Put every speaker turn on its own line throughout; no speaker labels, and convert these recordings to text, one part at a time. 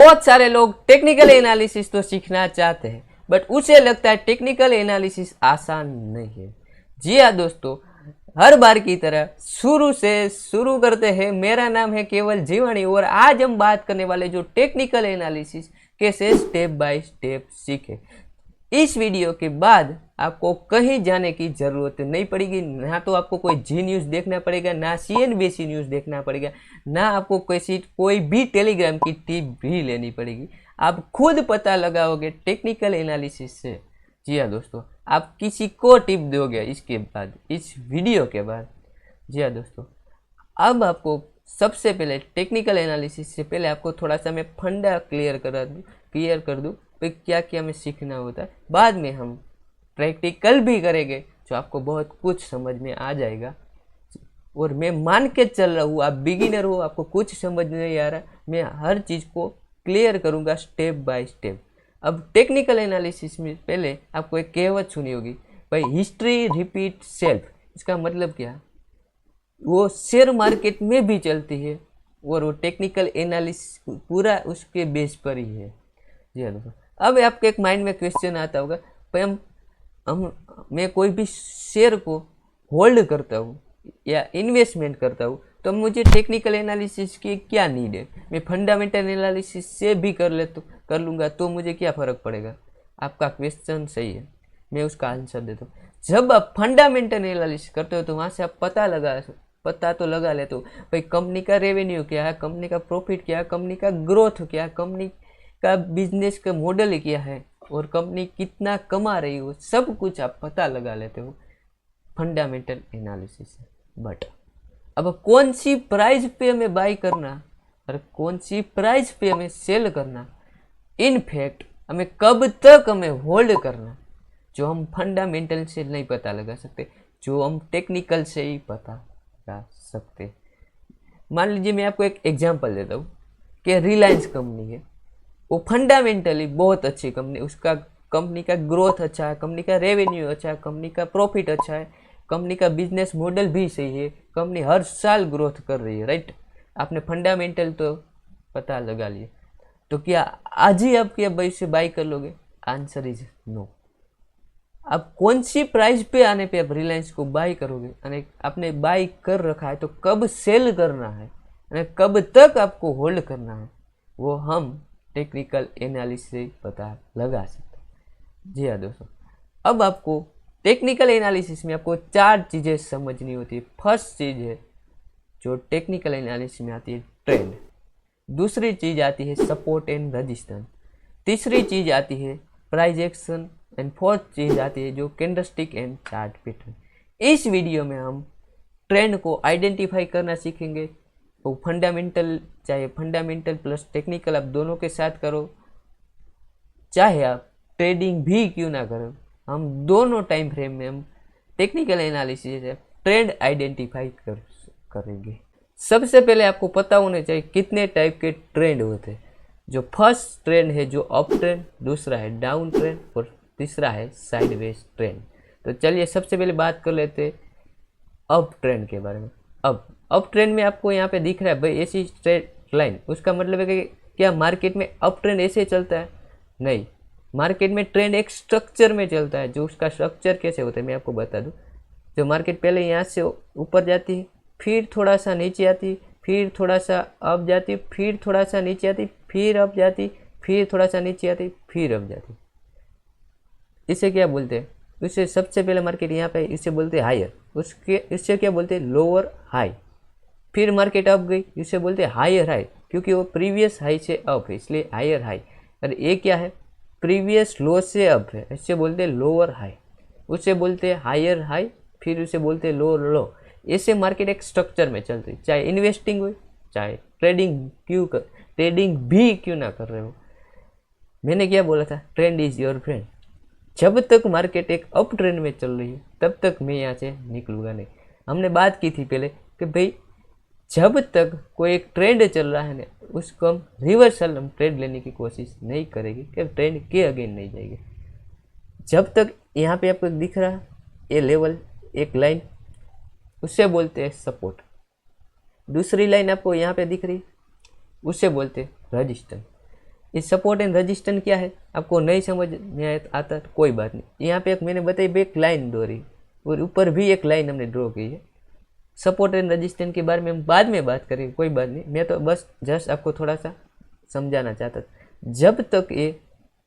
बहुत सारे लोग टेक्निकल एनालिसिस तो सीखना चाहते हैं, बट उसे लगता है टेक्निकल एनालिसिस आसान नहीं है। जी हाँ दोस्तों, हर बार की तरह शुरू से शुरू करते हैं। मेरा नाम है केवल जीवानी और आज हम बात करने वाले जो टेक्निकल एनालिसिस कैसे स्टेप बाय स्टेप सीखे। इस वीडियो के बाद आपको कहीं जाने की जरूरत नहीं पड़ेगी, ना तो आपको कोई जी न्यूज़ देखना पड़ेगा, ना CNBC न्यूज़ देखना पड़ेगा, ना आपको कोई भी टेलीग्राम की टिप भी लेनी पड़ेगी। आप खुद पता लगाओगे टेक्निकल एनालिसिस से। जी हाँ दोस्तों, आप किसी को टिप दोगे इसके बाद, इस वीडियो के बाद। जी हाँ दोस्तों, अब आपको सबसे पहले टेक्निकल एनालिसिस से पहले आपको थोड़ा सा मैं फंडा क्लियर कर दूँ भाई क्या क्या हमें सीखना होता है। बाद में हम प्रैक्टिकल भी करेंगे जो आपको बहुत कुछ समझ में आ जाएगा। और मैं मान के चल रहा हूँ आप बिगिनर हो, आपको कुछ समझ नहीं आ रहा, मैं हर चीज़ को क्लियर करूँगा स्टेप बाय स्टेप। अब टेक्निकल एनालिसिस में पहले आपको एक कहावत सुनी होगी भाई, हिस्ट्री रिपीट सेल्फ। इसका मतलब क्या? वो शेयर मार्केट में भी चलती है और वो टेक्निकल एनालिसिस पूरा उसके बेस पर ही है। जी हाँ दोस्तों, अब आपके एक माइंड में क्वेश्चन आता होगा भाई मैं कोई भी शेयर को होल्ड करता हूँ या इन्वेस्टमेंट करता हूँ तो मुझे टेक्निकल एनालिसिस की क्या नीड है? मैं फंडामेंटल एनालिसिस से भी कर लूँगा तो मुझे क्या फ़र्क पड़ेगा? आपका क्वेश्चन सही है, मैं उसका आंसर देता हूँ। जब आप फंडामेंटल एनालिसिस करते हो तो वहाँ से आप पता तो लगा लेते हो भाई कंपनी का रेवेन्यू क्या है, कंपनी का प्रॉफिट क्या है, कंपनी का ग्रोथ क्या है, कंपनी का बिजनेस का मॉडल क्या है और कंपनी कितना कमा रही हो, सब कुछ आप पता लगा लेते हो फंडामेंटल एनालिसिस से। बट अब कौन सी प्राइस पे हमें बाई करना और कौन सी प्राइस पे हमें सेल करना, इनफैक्ट हमें कब तक हमें होल्ड करना, जो हम फंडामेंटल से नहीं पता लगा सकते, जो हम टेक्निकल से ही पता लगा सकते। मान लीजिए मैं आपको एक एग्जांपल देता हूँ कि रिलायंस कंपनी है, वो फंडामेंटली बहुत अच्छी कंपनी, उसका कंपनी का ग्रोथ अच्छा है, कंपनी का रेवेन्यू अच्छा है, कंपनी का प्रॉफिट अच्छा है, कंपनी का बिजनेस मॉडल भी सही है, कंपनी हर साल ग्रोथ कर रही है, राइट। आपने फंडामेंटल तो पता लगा लिया, तो क्या आज ही आप क्या भाई से बाई कर लोगे? Answer is no. अब कौन सी प्राइस पे आने पे आप रिलायंस को बाई करोगे? यानी आपने बाई कर रखा है तो कब सेल करना है, यानी कब तक आपको होल्ड करना है, वो हम टेक्निकल एनालिसिस से पता लगा सकते हैं। जी हाँ दोस्तों, अब आपको टेक्निकल एनालिसिस में आपको 4 चीज़ें समझनी होती है। फर्स्ट चीज़ है जो टेक्निकल एनालिसिस में आती है ट्रेंड, दूसरी चीज़ आती है सपोर्ट एंड रजिस्टेंस, तीसरी चीज़ आती है प्राइस एक्शन एंड फोर्थ चीज़ आती है जो कैंडलस्टिक एंड चार्ट पैटर्न। इस वीडियो में हम ट्रेंड को आइडेंटिफाई करना सीखेंगे। तो फंडामेंटल, चाहे फंडामेंटल प्लस टेक्निकल आप दोनों के साथ करो, चाहे आप ट्रेडिंग भी क्यों ना करो, हम दोनों टाइम फ्रेम में हम टेक्निकल एनालिसिस से ट्रेंड आइडेंटिफाई करेंगे। सबसे पहले आपको पता होना चाहिए कितने टाइप के ट्रेंड होते हैं। जो फर्स्ट ट्रेंड है जो अप ट्रेंड, दूसरा है डाउन ट्रेंड और तीसरा है साइडवेज ट्रेंड। तो चलिए सबसे पहले बात कर लेते हैं अप ट्रेंड के बारे में। अप ट्रेंड में आपको यहाँ पे दिख रहा है भाई ऐसी स्ट्रेट लाइन, उसका मतलब है कि क्या मार्केट में अप ट्रेंड ऐसे चलता है? नहीं, मार्केट में ट्रेंड एक स्ट्रक्चर में चलता है। जो उसका स्ट्रक्चर कैसे होता है मैं आपको बता दूं। जो मार्केट पहले यहाँ से ऊपर जाती है, फिर थोड़ा सा नीचे आती, फिर थोड़ा सा अप जाती, फिर थोड़ा सा नीचे आती, फिर अप जाती, फिर थोड़ा सा नीचे आती, फिर अप जाती। इसे क्या बोलते हैं? इससे सबसे पहले मार्केट यहाँ पे इसे बोलते हैं हायर, उसके इससे क्या बोलते हैं? Lower high. फिर मार्केट अप गई, इसे बोलते हैं हायर हाई, क्योंकि वो प्रीवियस हाई से अप है इसलिए हायर हाई। और ये क्या है? प्रीवियस लो से अप है, इससे बोलते हैं लोअर हाई। उसे बोलते हैं हायर हाई, फिर उसे बोलते हैं लोअर लो। ऐसे मार्केट एक स्ट्रक्चर में चलती है, चाहे इन्वेस्टिंग हो चाहे ट्रेडिंग भी क्यों ना कर रहे हो। मैंने क्या बोला था? Trend is your friend. जब तक मार्केट एक अप ट्रेंड में चल रही है तब तक मैं यहाँ से निकलूंगा नहीं। हमने बात की थी पहले कि भाई जब तक कोई एक ट्रेंड चल रहा है ना, उसको हम रिवर्सल हम ट्रेड लेने की कोशिश नहीं करेंगे कि ट्रेंड के अगेन नहीं जाएंगे। जब तक यहाँ पे आपको दिख रहा है ये लेवल, एक लाइन, उससे बोलते हैं सपोर्ट। दूसरी लाइन आपको यहाँ पे दिख रही, उससे बोलते हैं रजिस्टेंस। ये सपोर्ट एंड रजिस्टेंस क्या है, आपको नहीं समझ में आता तो कोई बात नहीं। यहाँ पे एक मैंने बताई भी एक लाइन दौरी और ऊपर भी एक लाइन हमने ड्रॉ की है। सपोर्ट एंड रजिस्टेंस के बारे में हम बाद में बात करेंगे, कोई बात नहीं। मैं तो बस जस्ट आपको थोड़ा सा समझाना चाहता था। जब तक ये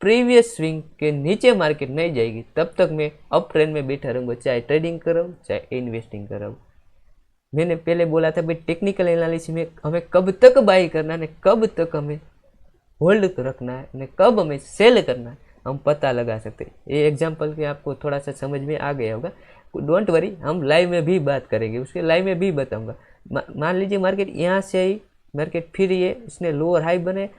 प्रीवियस स्विंग के नीचे मार्केट नहीं जाएगी तब तक मैं अप ट्रेंड में बैठा रहूँगा, चाहे ट्रेडिंग कराऊँ चाहे इन्वेस्टिंग कराऊँ। मैंने पहले बोला था भाई टेक्निकल एनालिसिस में हमें कब तक बाई करना है, कब तक हमें होल्ड रखना है और कब हमें सेल करना है, हम पता लगा सकते हैं। ये एग्जांपल के आपको थोड़ा सा समझ में आ गया होगा। डोंट वरी, हम लाइव में भी बात करेंगे, उसके लाइव में भी बताऊंगा। मान लीजिए मार्केट यहाँ से आई, मार्केट फिर ये उसने लोअर हाई बने,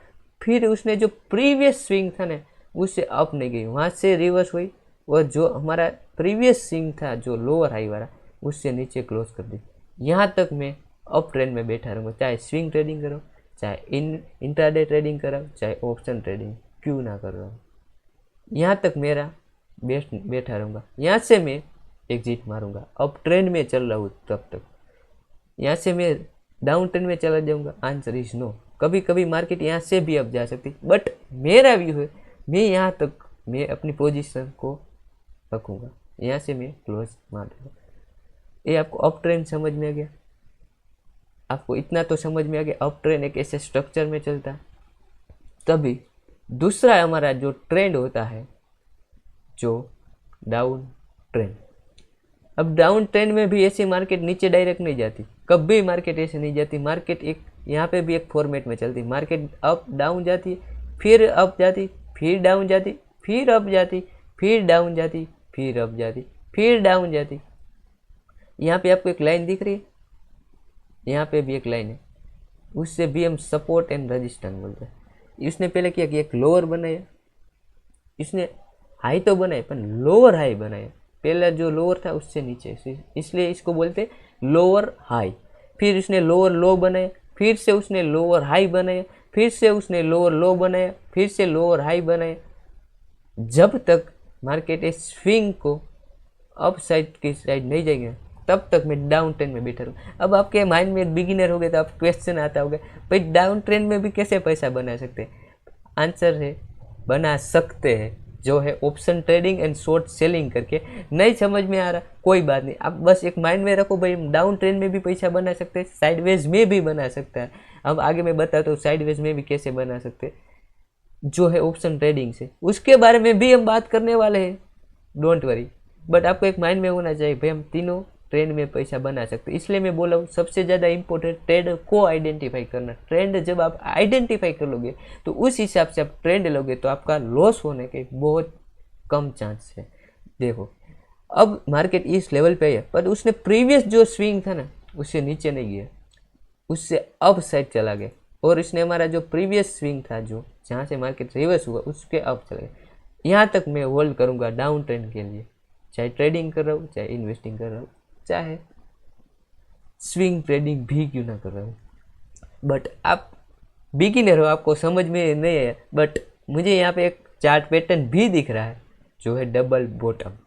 फिर उसने जो प्रीवियस स्विंग था ना उससे अप नहीं गई, वहाँ से रिवर्स हुई और जो हमारा प्रीवियस स्विंग था जो लोअर हाई वाला उससे नीचे क्लोज कर दी। यहाँ तक मैं अप ट्रेंड में बैठा रहूँगा, चाहे स्विंग ट्रेडिंग करो, चाहे इंट्राडे ट्रेडिंग कराओ, चाहे ऑप्शन ट्रेडिंग क्यों ना कर रहा हूँ, यहाँ तक मेरा बेस्ट बैठा रहूँगा। यहाँ से मैं एग्जिट मारूंगा, अप ट्रेंड में चल रहा हूँ तब तक। यहाँ से मैं डाउन ट्रेंड में चला जाऊँगा, आंसर इज नो। कभी कभी मार्केट यहाँ से भी अप जा सकती, बट मेरा व्यू है मैं यहाँ तक मैं अपनी पोजीशन को रखूँगा, यहाँ से मैं क्लोज मार दूँगा। ये आपको अप ट्रेंड समझ में आ गया? आपको इतना तो समझ में आ गया अप ट्रेंड एक ऐसे स्ट्रक्चर में चलता है। तभी दूसरा हमारा जो ट्रेंड होता है जो डाउन ट्रेंड। अब डाउन ट्रेंड में भी ऐसी मार्केट नीचे डायरेक्ट नहीं जाती, कभी मार्केट ऐसे नहीं जाती। मार्केट एक यहाँ पे भी एक फॉर्मेट में चलती, मार्केट अप डाउन जाती, फिर अप जाती, फिर डाउन जाती, फिर अप जाती, फिर डाउन जाती, फिर अप जाती, फिर डाउन जाती। यहाँ पे आपको एक लाइन दिख रही है, यहाँ पे भी एक लाइन है, उससे भी हम सपोर्ट एंड रजिस्टेंस बोलते हैं। इसने पहले किया कि एक लोअर बनाया, इसने हाई तो बनाए पर लोअर हाई बनाया, पहला जो लोअर था उससे नीचे, इसलिए इसको बोलते लोअर हाई। फिर उसने लोअर लो बनाया, फिर से उसने लोअर हाई बनाया, फिर से उसने लोअर लो बनाया, फिर से लोअर हाई बनाया। जब तक मार्केट इस स्विंग को अप साइड की साइड नहीं जाएंगे तब तक मैं डाउन ट्रेंड में बैठा रहूँ। अब आपके माइंड में बिगिनर हो गए तो आप क्वेश्चन आता होगा भाई डाउन ट्रेंड में भी कैसे पैसा बना सकते हैं? आंसर है बना सकते हैं, जो है option trading and short selling करके। नहीं समझ में आ रहा कोई बात नहीं, आप बस एक माइंड में रखो भाई डाउन ट्रेंड में भी पैसा बना सकते हैं, साइडवेज में भी बना सकता है। अब आगे मैं बताता हूँ साइडवेज में भी कैसे बना सकते हैं, जो है ऑप्शन ट्रेडिंग से, उसके बारे में भी हम बात करने वाले हैं, डोंट वरी। बट आपको एक माइंड में होना चाहिए भाई हम तीनों ट्रेंड में पैसा बना सकते। इसलिए मैं बोला हूँ सबसे ज़्यादा इंपॉर्टेंट ट्रेंड को आइडेंटिफाई करना। ट्रेंड जब आप आइडेंटिफाई कर लोगे तो उस हिसाब से आप ट्रेंड लोगे तो आपका लॉस होने के बहुत कम चांस है। देखो अब मार्केट इस लेवल पे है पर उसने प्रीवियस जो स्विंग था ना उससे नीचे नहीं गया, उससे अप साइड चला गया, और इसने हमारा जो प्रीवियस स्विंग था जो जहाँ से मार्केट रिवर्स हुआ उसके अप चला गया। यहाँ तक मैं होल्ड करूँगा डाउन ट्रेंड के लिए, चाहे ट्रेडिंग कर रहा हूँ, चाहे इन्वेस्टिंग कर रहा हूँ, चाहे स्विंग ट्रेडिंग भी क्यों ना कर रहा हूँ। बट आप बिगिनर हो, आपको समझ में नहीं है, बट मुझे यहाँ पे एक चार्ट पैटर्न भी दिख रहा है जो है डबल बॉटम।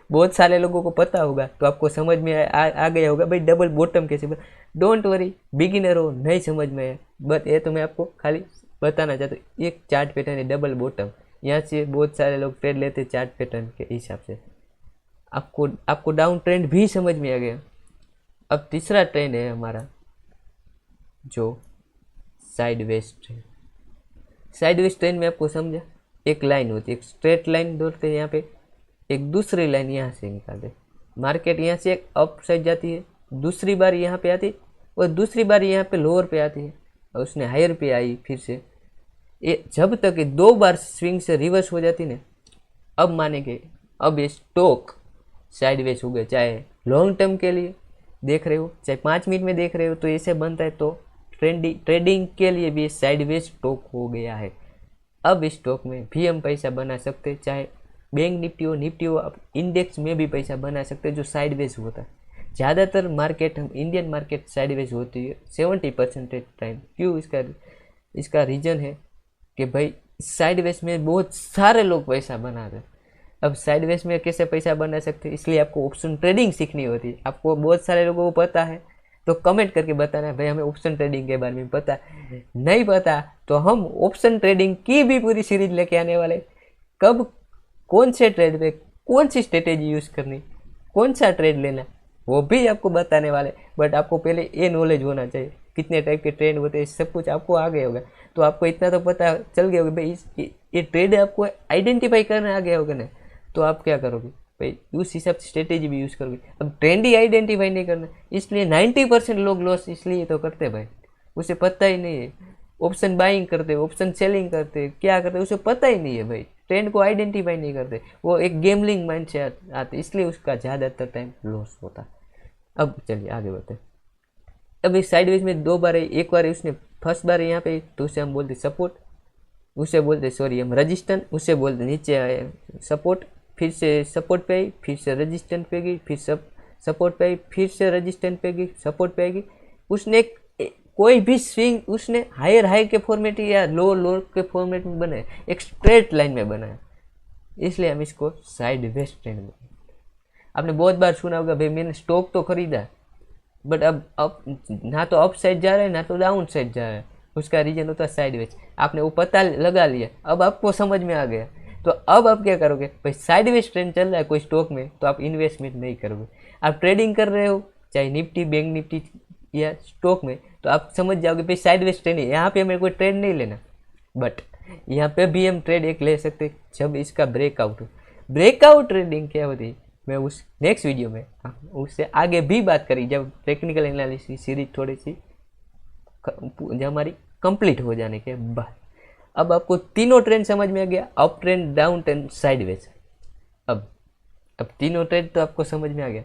बहुत सारे लोगों को पता होगा तो आपको समझ में आ गया होगा भाई डबल बॉटम कैसे बना। डोंट वरी, बिगिनर हो नहीं समझ में है, बट ये तो मैं आपको खाली बताना चाहता हूँ। एक चार्ट पैटर्न है डबल बॉटम, यहाँ से बहुत सारे लोग ट्रेड लेते हैं चार्ट पैटर्न के हिसाब से। आपको डाउन ट्रेंड भी समझ में आ गया। अब तीसरा ट्रेंड है हमारा जो साइडवेज ट्रेंड। साइडवेज ट्रेंड में आपको समझा, एक लाइन होती है, एक स्ट्रेट लाइन दौड़ते हैं यहाँ पे, एक दूसरी लाइन यहाँ से निकालते। मार्केट यहाँ से एक अप साइड जाती है, दूसरी बार यहाँ पे आती है और दूसरी बार यहाँ पे लोअर पे आती है और उसने हायर पे आई फिर से। ये जब तक ये 2 बार स्विंग से रिवर्स हो जाती ना, अब मानेंगे अब ये स्टॉक साइडवेज हो गया। चाहे लॉन्ग टर्म के लिए देख रहे हो, चाहे 5 मिनट में देख रहे हो तो ऐसे बनता है, तो ट्रेडिंग के लिए भी साइडवेज स्टॉक हो गया है। अब इस स्टॉक में भी हम पैसा बना सकते हैं, चाहे बैंक निफ्टी हो, आप इंडेक्स में भी पैसा बना सकते हैं जो साइडवेज होता है। ज़्यादातर मार्केट हम इंडियन मार्केट साइडवेज होती है 70% टाइम। क्यों? इसका रीज़न है कि भाई साइडवेज में बहुत सारे लोग पैसा बना रहे हैं। अब साइडवेज में कैसे पैसा बना सकते हैं, इसलिए आपको ऑप्शन ट्रेडिंग सीखनी होती है। आपको बहुत सारे लोगों को पता है तो कमेंट करके बताना भाई हमें ऑप्शन ट्रेडिंग के बारे में पता नहीं पता, तो हम ऑप्शन ट्रेडिंग की भी पूरी सीरीज लेके आने वाले। कब कौन से ट्रेड पे कौन सी स्ट्रेटेजी यूज़ करनी, कौन सा ट्रेड लेना, वो भी आपको बताने वाले। बट आपको पहले ये नॉलेज होना चाहिए कितने टाइप के ट्रेड होते हैं, सब कुछ आपको आ गया होगा। तो आपको इतना तो पता चल गया होगा भाई ये ट्रेड आपको आइडेंटिफाई करने आ गया होगा ना, तो आप क्या करोगे भाई उस हिसाब से स्ट्रेटेजी भी यूज़ करोगे। अब ट्रेंड ही आइडेंटिफाई नहीं करना, इसलिए 90% लोग लॉस इसलिए तो करते भाई, उसे पता ही नहीं है। ऑप्शन बाइंग करते, ऑप्शन सेलिंग करते, क्या करते उसे पता ही नहीं है भाई, ट्रेंड को आइडेंटिफाई नहीं करते, वो एक गेमलिंग माइंड से आते, इसलिए उसका ज़्यादातर टाइम लॉस होता। अब चलिए आगे बढ़ते। अब इस साइडवेज में दो बार है, एक बार उसने फर्स्ट बार यहाँ पे तो उसे हम बोलते सपोर्ट, उसे बोलते सॉरी हम रजिस्टेंस, उसे बोलते नीचे आए सपोर्ट, फिर से सपोर्ट पे आई, फिर से रजिस्टेंस पे गई, फिर सपोर्ट पे आई, फिर से रजिस्टेंस पे गई, सपोर्ट पे आएगी। उसने कोई भी स्विंग उसने हायर हाई के फॉर्मेट या लो लो के फॉर्मेट में बनाया, एक स्ट्रेट लाइन में बनाया, इसलिए हम इसको साइड वेज ट्रेंड में। आपने बहुत बार सुना होगा भाई मैंने स्टॉक तो खरीदा बट अब ना तो अप साइड जा रहा है ना तो डाउन साइड जा रहा है, उसका रीजन होता है साइडवेज। आपने वो पता लगा लिया, अब आपको समझ में आ गया, तो अब आप क्या करोगे भाई साइडवेज ट्रेंड चल रहा है कोई स्टॉक में तो आप इन्वेस्टमेंट नहीं करोगे। आप ट्रेडिंग कर रहे हो चाहे निफ्टी बैंक निफ्टी या स्टॉक में, तो आप समझ जाओगे भाई साइडवेज ट्रेंड है, यहाँ पे हमें कोई ट्रेड नहीं लेना। बट यहाँ पे भी हम ट्रेड एक ले सकते जब इसका ब्रेकआउट हो। ब्रेकआउट ट्रेडिंग क्या होती है मैं उस नेक्स्ट वीडियो में उससे आगे भी बात करी, जब टेक्निकल एनालिसिस सीरीज थोड़ी सी जब हमारी कंप्लीट हो जाने के बाद। अब आपको तीनों ट्रेंड समझ में आ गया, up trend down trend sideways. अब तीनों ट्रेंड तो आपको समझ में आ गया,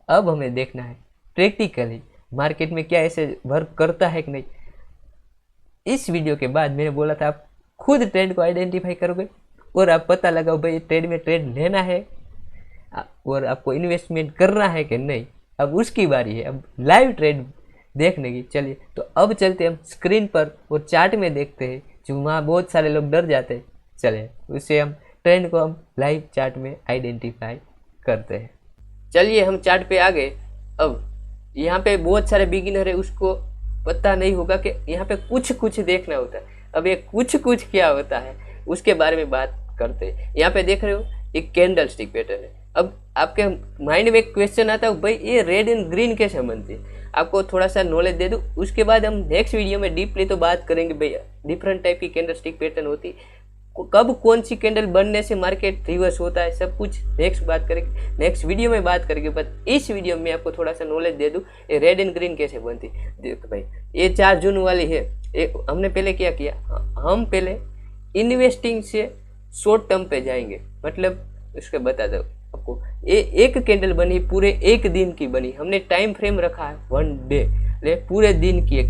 अब हमें देखना है प्रैक्टिकली मार्केट में क्या ऐसे वर्क करता है कि नहीं। इस वीडियो के बाद मैंने बोला था आप खुद ट्रेंड को आइडेंटिफाई करोगे और आप पता लगाओ भाई ट्रेड में ट्रेड लेना है और आपको इन्वेस्टमेंट करना है कि नहीं। अब उसकी बारी है अब लाइव ट्रेड देखने की। चलिए तो अब चलते हम स्क्रीन पर और चार्ट में देखते हैं, जो वहाँ बहुत सारे लोग डर जाते हैं। चलिए उससे हम ट्रेंड को हम लाइव चार्ट में आइडेंटिफाई करते हैं। चलिए हम चार्ट पे आ गए। अब यहाँ पे बहुत सारे बिगिनर है, उसको पता नहीं होगा कि यहाँ पे कुछ कुछ देखना होता है। अब ये कुछ कुछ क्या होता है उसके बारे में बात करते हैं। यहाँ पे देख रहे हो एक कैंडल स्टिक पैटर्न है। अब आपके माइंड में एक क्वेश्चन आता है भाई ये रेड एंड ग्रीन कैसे बनती है, आपको थोड़ा सा नॉलेज दे दूँ, उसके बाद हम नेक्स्ट वीडियो में डीपली तो बात करेंगे भैया डिफरेंट टाइप की कैंडल स्टिक पैटर्न होती है, कब कौन सी कैंडल बनने से मार्केट रिवर्स होता है, सब कुछ नेक्स्ट बात करेंगे, नेक्स्ट वीडियो में बात करेंगे। बट इस वीडियो में आपको थोड़ा सा नॉलेज दे दूँ ये रेड एंड ग्रीन कैसे बनती। देखो भाई ये 4 जून वाली है, हमने पहले क्या किया, हम पहले इन्वेस्टिंग से शॉर्ट टर्म पे जाएंगे, मतलब उसके बता दो आपको। एक कैंडल बनी पूरे एक दिन की बनी, हमने टाइम फ्रेम रखा है 1 डे, पूरे दिन की एक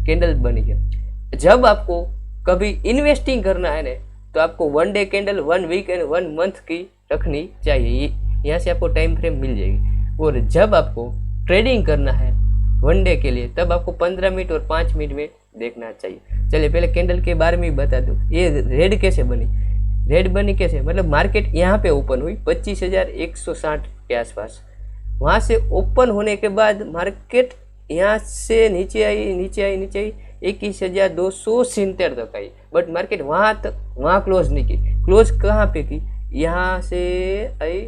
कैंडल बनी है। जब आपको कभी इन्वेस्टिंग करना है ना तो आपको 1 day candle 1 week and 1 month की रखनी चाहिए, यहाँ से आपको टाइम फ्रेम मिल जाएगी। और जब आपको ट्रेडिंग करना है 1 डे के लिए तब आपको 15 मिनट और 5 मिनट में देखना चाहिए। चलिए पहले कैंडल के बारे में बता दूँ, ये रेड कैसे बनी, रेड बनी कैसे, मतलब मार्केट यहाँ पे ओपन हुई 25,160 के आसपास, वहाँ से ओपन होने के बाद मार्केट यहाँ से नीचे आई 21,270 तक आई, बट मार्केट वहाँ क्लोज नहीं की। क्लोज कहाँ पे की, यहाँ से आई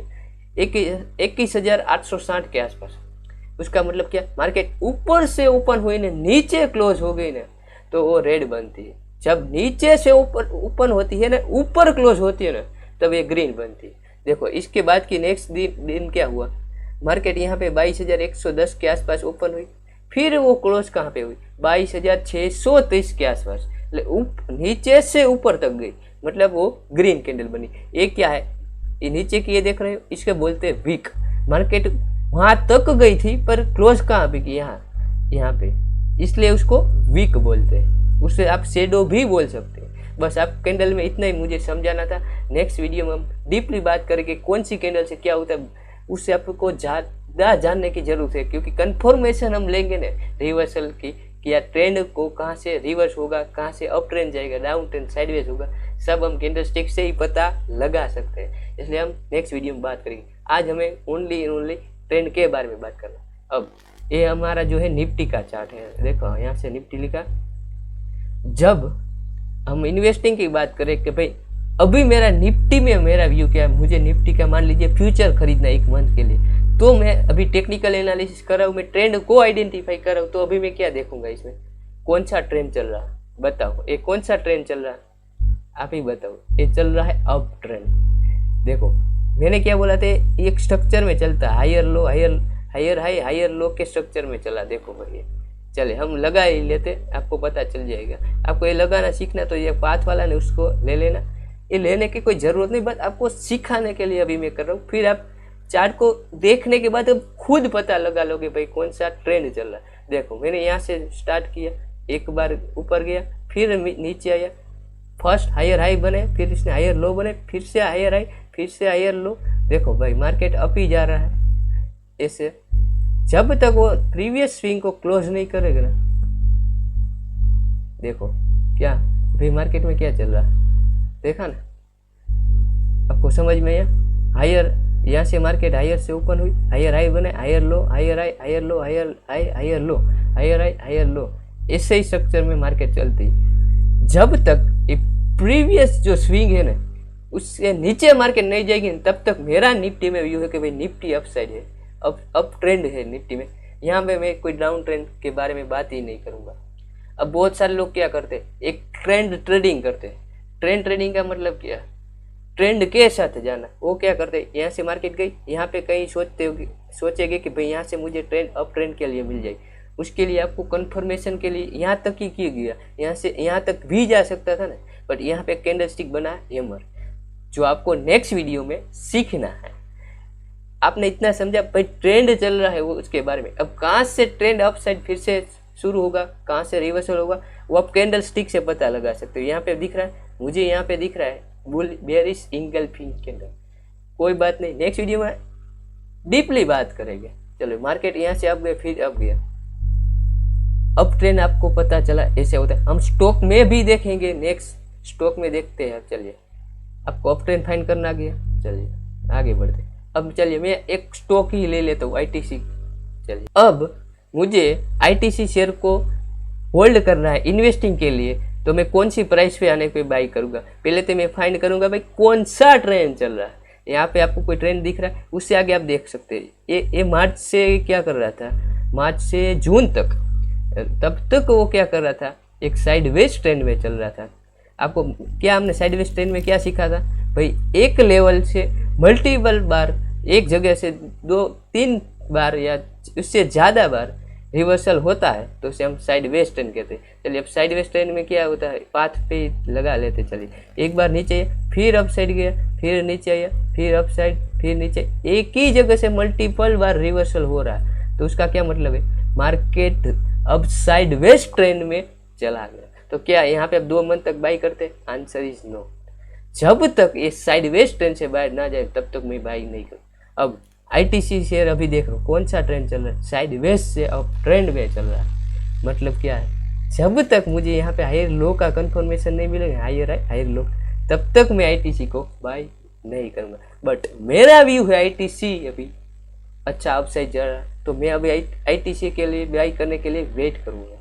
21,860 के आसपास। उसका मतलब क्या, मार्केट ऊपर से ओपन हुई ना नीचे क्लोज हो गई ना तो वो रेड बनती है। जब नीचे से ऊपर ओपन होती है ना, ऊपर क्लोज होती है ना, तब ये ग्रीन बनती है। देखो इसके बाद की नेक्स्ट दिन क्या हुआ, मार्केट यहाँ पे 22,110 के आसपास ओपन हुई, फिर वो क्लोज कहाँ पे हुई 22,630 के आसपास, नीचे से ऊपर तक गई, मतलब वो ग्रीन कैंडल बनी। ये क्या है, ये नीचे की ये देख रहे हो, इसके बोलते हैं वीक। मार्केट वहां तक गई थी पर क्लोज कहाँ पे की, यहाँ पे, इसलिए उसको वीक बोलते हैं। उससे आप शेडो भी बोल सकते हैं। बस आप कैंडल में इतना ही मुझे समझाना था। नेक्स्ट वीडियो में हम डीपली बात करेंगे कौन सी कैंडल से क्या होता है, उससे आपको ज़्यादा जानने की जरूरत है, क्योंकि कंफर्मेशन हम लेंगे ना रिवर्सल की, कि या ट्रेंड को कहाँ से रिवर्स होगा, कहाँ से अप ट्रेंड जाएगा, डाउन ट्रेंड साइडवेज होगा, सब हम कैंडल स्टिक से ही पता लगा सकते हैं। इसलिए हम नेक्स्ट वीडियो में बात करेंगे। आज हमें ओनली ट्रेंड के बारे में बात करना। अब ये हमारा जो है निफ्टी का चार्ट है। देखो यहाँ से निफ्टी लिखा। जब हम इन्वेस्टिंग की बात करें कि भाई अभी मेरा निफ्टी में मेरा व्यू क्या है, मुझे निफ्टी का मान लीजिए फ्यूचर खरीदना 1 मंथ के लिए, तो मैं अभी टेक्निकल एनालिसिस कर रहा हूँ, मैं ट्रेंड को आइडेंटिफाई कर रहा हूँ। तो अभी मैं क्या देखूंगा, इसमें कौन सा ट्रेंड चल रहा है, बताओ ये कौन सा ट्रेंड चल रहा है, आप ही बताओ। ये चल रहा है अप ट्रेंड। देखो मैंने क्या बोला था, एक स्ट्रक्चर में चलता है, higher low higher high higher low के स्ट्रक्चर में चला। देखो भाई चले हम लगा ही लेते, आपको पता चल जाएगा। आपको ये लगाना सीखना तो ये पाथ वाला ने उसको ले लेना, ये लेने की कोई ज़रूरत नहीं, बस आपको सिखाने के लिए अभी मैं कर रहा हूँ। फिर आप चार्ट को देखने के बाद अब खुद पता लगा लोगे भाई कौन सा ट्रेंड चल रहा है। देखो मैंने यहाँ से स्टार्ट किया, एक बार ऊपर गया, फिर नीचे आया, फर्स्ट हायर हाई बने, फिर इसने हायर लो बने, फिर से हायर हाई, फिर से हायर लो। देखो भाई मार्केट अप ही जा रहा है ऐसे, जब तक वो प्रीवियस स्विंग को क्लोज नहीं करेगा ना। देखो क्या भाई मार्केट में क्या चल रहा है, देखा ना आपको समझ में आया। हायर यहाँ से मार्केट हायर से ओपन हुई, हायर हाई बने, higher low higher high higher low higher high higher low higher high higher low, ऐसे ही स्ट्रक्चर में मार्केट चलती है। जब तक ये प्रीवियस जो स्विंग है ना उससे नीचे मार्केट नहीं जाएगी, तब तक मेरा निफ्टी में व्यू है कि भाई निफ्टी अपसाइड है, अप ट्रेंड है निफ्टी में। यहाँ पे मैं कोई डाउन ट्रेंड के बारे में बात ही नहीं करूँगा। अब बहुत सारे लोग क्या करते हैं, एक ट्रेंड ट्रेडिंग करते हैं। ट्रेंड ट्रेडिंग का मतलब क्या, ट्रेंड के साथ जाना। वो क्या करते हैं, यहाँ से मार्केट गई, यहाँ पे कहीं सोचेंगे कि भाई यहाँ से मुझे ट्रेंड अप ट्रेंड के लिए मिल जाएगी। उसके लिए आपको कंफर्मेशन के लिए यहाँ तक ही किया गया, यहाँ से यहाँ तक भी जा सकता था ना, बट यहाँ पे कैंडलस्टिक बना एमर, जो आपको नेक्स्ट वीडियो में सीखना है। आपने इतना समझा भाई ट्रेंड चल रहा है वो उसके बारे में। अब कहाँ से ट्रेंड अप साइड फिर से शुरू होगा, कहाँ से रिवर्सल होगा, वो आप कैंडल स्टिक से पता लगा सकते हो। यहाँ पे दिख रहा है मुझे, यहाँ पे दिख रहा है बुल बेयरिश इंगल्फिंग कैंडल। कोई बात नहीं, नेक्स्ट वीडियो में डीपली बात करेंगे। चलो मार्केट यहाँ से अप गया, फिर अप गया, अप ट्रेंड आपको पता चला ऐसे होता है। हम स्टॉक में भी देखेंगे, नेक्स्ट स्टॉक में देखते हैं। चलिए आपको अप ट्रेंड फाइंड करना आ गया, चलिए आगे बढ़ते। अब चलिए मैं एक स्टॉक ही ले लेता हूँ, आईटीसी। चलिए अब मुझे आईटीसी शेयर को होल्ड करना है इन्वेस्टिंग के लिए, तो मैं कौन सी प्राइस पे आने पे बाई करूँगा। पहले तो मैं फाइंड करूँगा भाई कौन सा ट्रेंड चल रहा है। यहाँ पे आपको कोई ट्रेंड दिख रहा है, उससे आगे आप देख सकते हैं। ये मार्च से क्या कर रहा था, मार्च से जून तक, तब तक वो क्या कर रहा था, एक साइडवेज ट्रेंड में चल रहा था। आपको क्या हमने साइडवेज ट्रेंड में क्या सीखा था भाई, एक लेवल से मल्टीपल बार, एक जगह से 2-3 बार या उससे ज़्यादा बार रिवर्सल होता है तो उसे हम साइडवेज ट्रेंड कहते हैं। चलिए अब साइडवेज ट्रेंड में क्या होता है, पाथ पे लगा लेते। चलिए एक बार नीचे आया, फिर अप साइड गया, फिर नीचे आया, फिर अप साइड, फिर नीचे, एक ही जगह से मल्टीपल बार रिवर्सल हो रहा है, तो उसका क्या मतलब है, मार्केट अब साइडवेज ट्रेंड में चला गया। तो क्या यहाँ पे अब 2 मंथ तक बाई करते, आंसर इज नो। जब तक ये साइडवेज ट्रेंड से बाहर ना जाए तब तक मैं बाई नहीं करूँ। अब आईटीसी शेयर अभी देख रहा हूँ कौन सा ट्रेंड चल रहा है, साइडवेज से अब ट्रेंड में चल रहा है। मतलब क्या है, जब तक मुझे यहाँ पे हायर लो का कंफर्मेशन नहीं मिलेगा, हायर लो, तब तक मैं आईटीसी को बाई नहीं करूँगा। बट मेरा व्यू है आईटीसी अभी अच्छा अपसाइड जा रहा है, तो मैं अभी आईटीसी के लिए बाई करने के लिए वेट करूँगा।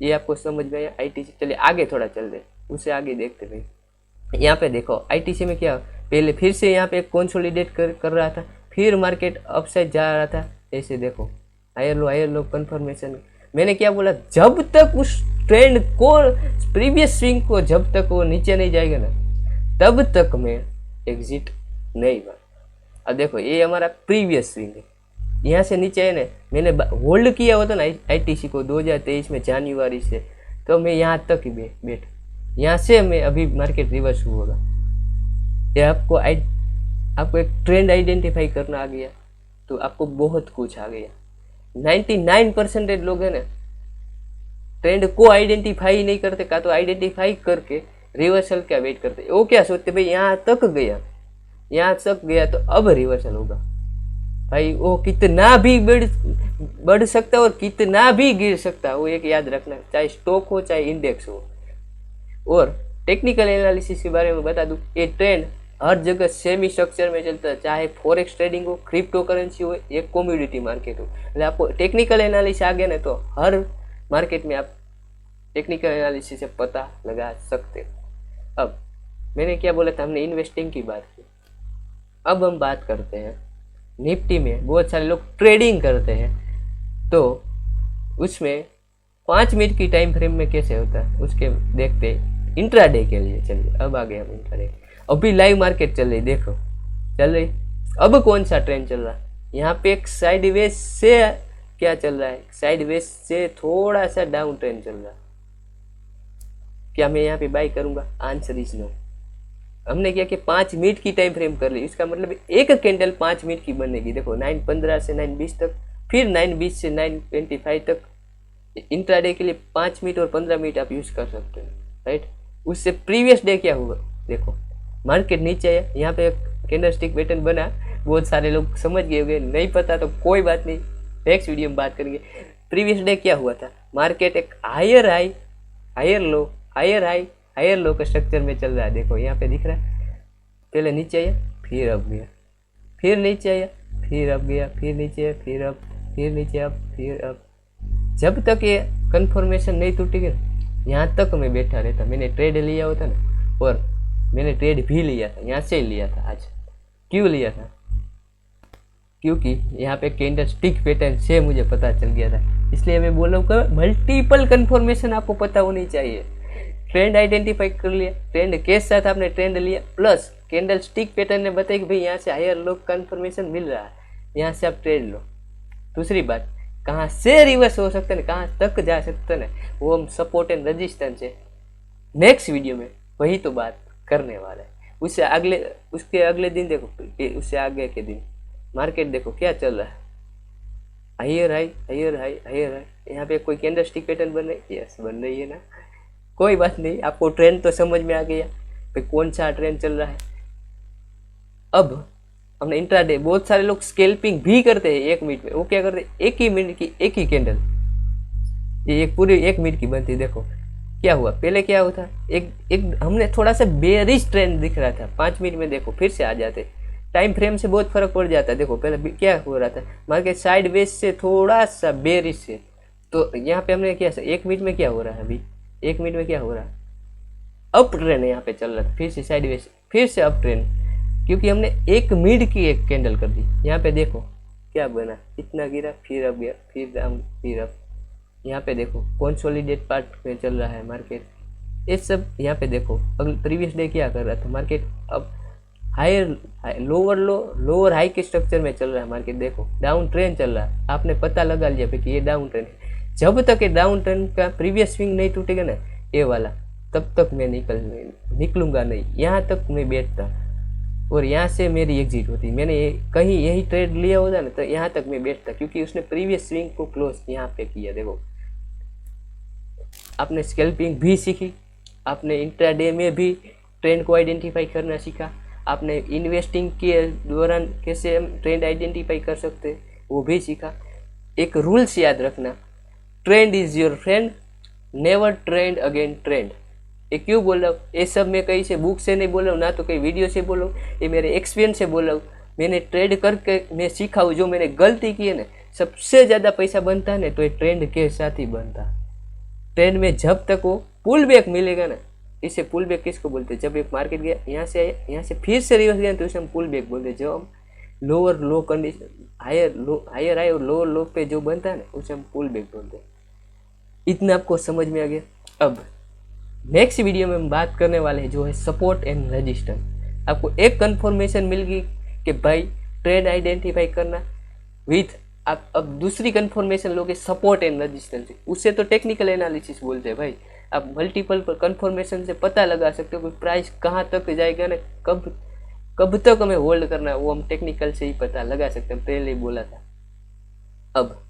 ये आपको समझ में आया आईटीसी। चलिए आगे थोड़ा चल दे, उससे आगे देखते भाई। यहाँ पे देखो आईटीसी में क्या, पहले फिर से यहाँ पे कंसोलिडेट कर रहा था, फिर मार्केट अपसाइड जा रहा था ऐसे। देखो हायर लो कंफर्मेशन। मैंने क्या बोला, जब तक उस ट्रेंड को, प्रीवियस स्विंग को जब तक वो नीचे नहीं जाएगा ना, तब तक मैं एग्जिट नहीं बना। अब देखो ये हमारा प्रीवियस स्विंग है, यहाँ से नीचे है ना, मैंने होल्ड किया होता ना आईटीसी को 2023 में जनवरी से, तो मैं यहाँ तक ही बैठ, यहाँ से मैं अभी मार्केट रिवर्स होगा। ये आपको एक ट्रेंड आइडेंटिफाई करना आ गया तो आपको बहुत कुछ आ गया। 99% लोग है ना ट्रेंड को आइडेंटिफाई नहीं करते, का तो आइडेंटिफाई करके रिवर्सल क्या वेट करते। वो क्या सोचते भाई यहाँ तक गया तो अब रिवर्सल होगा। भाई वो कितना भी बढ़ सकता है और कितना भी गिर सकता है, वो एक याद रखना, चाहे स्टॉक हो चाहे इंडेक्स हो। और टेक्निकल एनालिसिस के बारे में बता दूं, ये ट्रेंड हर जगह सेमी स्ट्रक्चर में चलता है, चाहे फॉरेक्स ट्रेडिंग हो, क्रिप्टो करेंसी हो या कमोडिटी मार्केट हो। એટલે आपको टेक्निकल एनालिसिस आ गया ना तो हर मार्केट में आप टेक्निकल एनालिसिस से पता लगा सकते हो। अब मैंने क्या बोला था, हमने इन्वेस्टिंग की बात की, अब हम बात करते हैं निफ्टी में बहुत सारे लोग ट्रेडिंग करते हैं, तो उसमें 5 मिनट की टाइम फ्रेम में कैसे होता है उसके देखते हैं इंट्राडे के लिए। चलिए अब आ गए हम इंट्राडे। अभी लाइव मार्केट चल रही, देखो चल रही। अब कौन सा ट्रेंड चल रहा है, यहाँ पे एक साइडवेज से क्या चल रहा है, साइडवेज से थोड़ा सा डाउन ट्रेंड चल रहा है। क्या मैं यहाँ पे बाई करूंगा? Answer is no. हमने क्या कि 5 मिनट की टाइम फ्रेम कर ली, इसका मतलब एक कैंडल 5 मिनट की बनेगी। देखो 9:15 से 9:20 तक, फिर 9:20 से 9:25 तक। इंट्राडे के लिए 5 मिनट और 15 मिनट आप यूज कर सकते हो, राइट। उससे प्रीवियस डे क्या हुआ, देखो मार्केट नीचे है, यहाँ पे कैंडल स्टिक पैटर्न बना, बहुत सारे लोग समझ गए होंगे, नहीं पता तो कोई बात नहीं, नेक्स्ट वीडियो में बात करेंगे। प्रीवियस डे क्या हुआ था, मार्केट एक higher high higher low higher high higher low का स्ट्रक्चर में चल रहा है। देखो यहाँ पे दिख रहा है, पहले नीचे आया, फिर अप गया, फिर नीचे आया, फिर अप गया, फिर नीचे आया, फिर अप, फिर नीचे अप, फिर अप। जब तक ये कंफर्मेशन नहीं टूटेगी ना, यहाँ तक मैं बैठा रहता। मैंने ट्रेड लिया होता ना, और मैंने ट्रेड भी लिया था, यहाँ से लिया था आज। क्यों लिया था? क्योंकि यहाँ पे कैंडल स्टिक पैटर्न से मुझे पता चल गया था, इसलिए मैं बोल रहा हूँ मल्टीपल कंफर्मेशन आपको पता होनी चाहिए। ट्रेंड आइडेंटिफाई कर लिया, ट्रेंड के साथ आपने ट्रेंड लिया, प्लस कैंडल स्टिक पैटर्न ने बताया कि भाई यहाँ से हायर लो कंफर्मेशन मिल रहा है, यहाँ से आप ट्रेड लो। दूसरी बात, कहाँ से रिवर्स हो सकता है ना, कहाँ तक जा सकता है ना, वो हम सपोर्ट एंड रेजिस्टेंस है नेक्स्ट वीडियो में वही तो बात करने वाला है। उसके अगले दिन देखो, उससे आगे के दिन मार्केट देखो क्या चल रहा है, higher high higher high higher high. यहाँ पे कोई कैंडल स्टिक पैटर्न बन रही है, यस बन रही है ना, कोई बात नहीं, आपको ट्रेंड तो समझ में आ गया भाई कौन सा ट्रेंड चल रहा है। अब हमने इंट्राडे, बहुत सारे लोग स्कैल्पिंग भी करते हैं 1 मिनट में। वो क्या करते हैं, 1 ही मिनट की एक ही कैंडल, ये एक पूरी 1 मिनट की बनती है। देखो क्या हुआ, पहले क्या हुआ था, एक हमने थोड़ा सा बेरिश ट्रेंड दिख रहा था, 5 मिनट में देखो फिर से आ जाते। टाइम फ्रेम से बहुत फर्क पड़ जाता है। देखो पहले क्या हो रहा था, मार्केट साइड वेज से थोड़ा सा बेरिश से, तो यहाँ पे हमने क्या 1 मिनट में क्या हो रहा है, अभी 1 मिनट में क्या हो रहा है, अप ट्रेंड यहाँ पे चल रहा था, फिर से साइड वेज, फिर से अप ट्रेंड, क्योंकि हमने 1 मिनट की एक कैंडल कर दी। यहाँ पे देखो क्या बना, इतना गिरा, फिर अप गया, फिर डाउन, फिर अप। यहाँ पे देखो कंसोलिडेट पार्ट में चल रहा है मार्केट, ये सब। यहाँ पे देखो अगले प्रीवियस डे क्या कर रहा था मार्केट, अब higher lower low lower high के स्ट्रक्चर में चल रहा है मार्केट। देखो डाउन ट्रेंड चल रहा है, आपने पता लगा लिया कि ये डाउन ट्रेंड है। जब तक ये डाउन ट्रेंड का प्रीवियस स्विंग नहीं टूटेगा ना ये वाला, तब तक मैं निकलूंगा नहीं, यहाँ तक मैं बैठता और यहाँ से मेरी एग्जिट होती। मैंने कहीं यही ट्रेड लिया होता ना तो यहाँ तक मैं बैठता, क्योंकि उसने प्रीवियस स्विंग को क्लोज यहाँ पे किया। देखो आपने स्कैल्पिंग भी सीखी, आपने इंट्राडे में भी ट्रेंड को आइडेंटिफाई करना सीखा, आपने इन्वेस्टिंग के दौरान कैसे हम ट्रेंड आइडेंटिफाई कर सकते हैं वो भी सीखा। एक रूल्स याद रखना, trend is your friend, never trend again trend. ये क्यों बोल रहा हूँ, ये सब मैं कहीं से बुक से नहीं बोल रहा हूँ, ना तो कहीं वीडियो से बोल रहा हूँ, ये मेरे एक्सपीरियंस से बोल रहा हूँ। मैंने ट्रेड करके मैं सीखा हूँ, जो मैंने गलती की है ना, सबसे ज़्यादा पैसा बनता है ना तो ये ट्रेंड के साथ ही बनता। ट्रेंड में जब तक वो पुल बैक मिलेगा ना, इसे पुल बैक किसको बोलते हैं, जब एक मार्केट गया यहाँ से आया, यहाँ से फिर से रिवर्स गया तो उसे हम पुल बैक बोलते हैं। जो हम lower low condition, higher high और लोअर लो पे जो बनता है ना उसे हम पुल बैक बोलते हैं। इतना आपको समझ में आ गया। अब नेक्स्ट वीडियो में हम बात करने वाले हैं जो है सपोर्ट एंड रेजिस्टेंस। आपको एक कंफर्मेशन मिल गई कि भाई ट्रेंड आइडेंटिफाई करना विथ, आप अब दूसरी कंफर्मेशन लोगे सपोर्ट एंड रेजिस्टेंस। उससे तो टेक्निकल एनालिसिस बोलते हैं भाई, आप मल्टीपल कंफर्मेशन से पता लगा सकते हो कि प्राइस कहाँ तक जाएगा ना, कब तक हमें होल्ड करना है, वो हम टेक्निकल से ही पता लगा सकते हैं, पहले ही बोला था। अब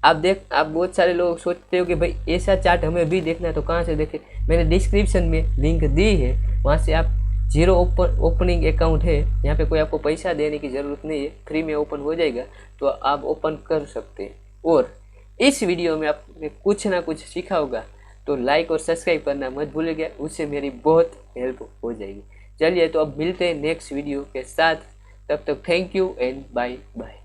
आप बहुत सारे लोग सोचते हो कि भाई ऐसा चार्ट हमें भी देखना है तो कहाँ से देखें। मैंने डिस्क्रिप्शन में लिंक दी है, वहाँ से आप जीरो ओपनिंग अकाउंट है, यहाँ पे कोई आपको पैसा देने की ज़रूरत नहीं है, फ्री में ओपन हो जाएगा, तो आप ओपन कर सकते हैं। और इस वीडियो में आपने कुछ ना कुछ सीखा होगा तो लाइक और सब्सक्राइब करना मत भूलिएगा, उससे मेरी बहुत हेल्प हो जाएगी। चलिए तो अब मिलते हैं नेक्स्ट वीडियो के साथ, तब तक thank you and bye bye.